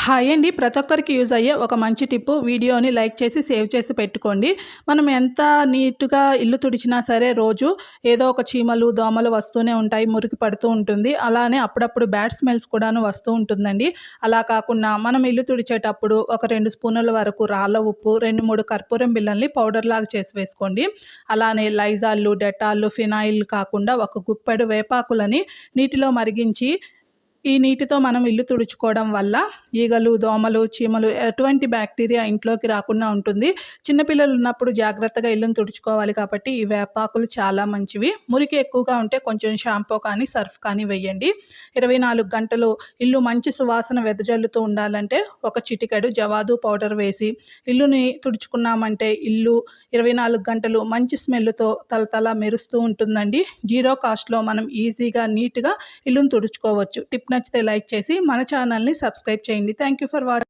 Hi అండి. ప్రతి ఒక్కరికి యూజ్ అయ్యే ఒక మంచి టిప్పు. వీడియోని లైక్ చేసి, సేవ్ చేసి పెట్టుకోండి. మనం ఎంత నీట్‌గా ఇల్లు తుడిచినా సరే రోజు ఏదో ఒక చీమలు, దోమలు వస్తూనే ఉంటాయి. మురికి పడుతూ ఉంటుంది. అలానే అప్పుడప్పుడు బ్యాడ్ స్మెల్స్ కూడాను వస్తూ ఉంటుందండి. అలా కాకుండా మనం ఇల్లు తుడిచేటప్పుడు ఒక 2 స్పూనుల వరకు రాళ్ళ ఉప్పు, 2, 3 కర్పూరం బిళ్ళల్ని పౌడర్‌లాగా చేసి వేసుకోండి. అలానే లైజాల్లు, డెటాల్లు, ఫినాయిల్ కాకుండా ఒక గుప్పెడు వేపాకులని నీటిలో మరిగించి ఈ నీటితో మనం ఇల్లు తుడుచుకోవడం వల్ల ఈగలు, దోమలు, చీమలు ఎటువంటి బ్యాక్టీరియా ఇంట్లోకి రాకుండా ఉంటుంది. చిన్న పిల్లలు ఉన్నప్పుడు జాగ్రత్తగా ఇల్లుని తుడుచుకోవాలి కాబట్టి ఈ వేపాకులు చాలా మంచివి. మురికి ఎక్కువగా ఉంటే కొంచెం షాంపూ కానీ, సర్ఫ్ కానీ వేయండి. 24 గంటలు ఇల్లు మంచి సువాసన వెదజల్లుతూ ఉండాలంటే ఒక చిటికెడు జవాదు పౌడర్ వేసి ఇల్లుని తుడుచుకున్నామంటే ఇల్లు 24 గంటలు మంచి స్మెల్‌తో తళతళ మెరుస్తూ ఉంటుందండి. జీరో కాస్ట్‌లో మనం ఈజీగా, నీట్‌గా ఇల్లుని తుడుచుకోవచ్చు. టిప్ నచ్చితే లైక్ చేసి మన ఛానల్‌ని సబ్స్క్రైబ్ చేయండి. Thank you for watching.